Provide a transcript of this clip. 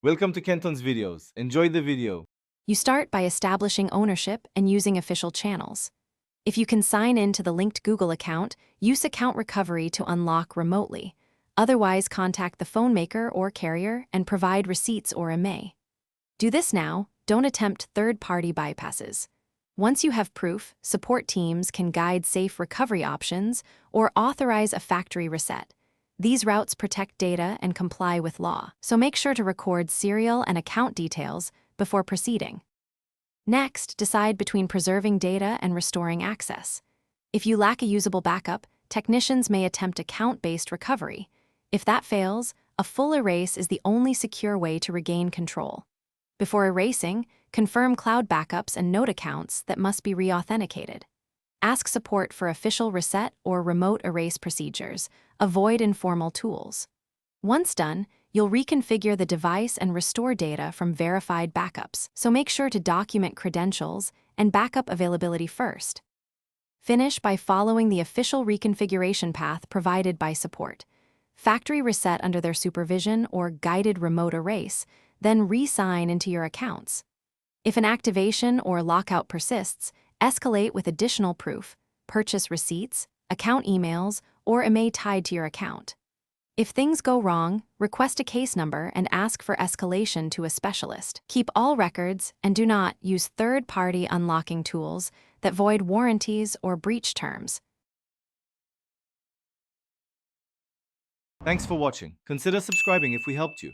Welcome to Kenton's videos. Enjoy the video. You start by establishing ownership and using official channels. If you can sign in to the linked Google account, use account recovery to unlock remotely. Otherwise, contact the phone maker or carrier and provide receipts or IMEI. Do this now, don't attempt third-party bypasses. Once you have proof, support teams can guide safe recovery options or authorize a factory reset. These routes protect data and comply with law, so make sure to record serial and account details before proceeding. Next, decide between preserving data and restoring access. If you lack a usable backup, technicians may attempt account-based recovery. If that fails, a full erase is the only secure way to regain control. Before erasing, confirm cloud backups and note accounts that must be re-authenticated. Ask support for official reset or remote erase procedures. Avoid informal tools. Once done, you'll reconfigure the device and restore data from verified backups, so make sure to document credentials and backup availability first. Finish by following the official reconfiguration path provided by support. Factory reset under their supervision or guided remote erase, then re-sign into your accounts. If an activation or lockout persists, escalate with additional proof, purchase receipts, account emails, or IMEI tied to your account. If things go wrong, request a case number and ask for escalation to a specialist. Keep all records and do not use third-party unlocking tools that void warranties or breach terms. Thanks for watching. Consider subscribing if we helped you.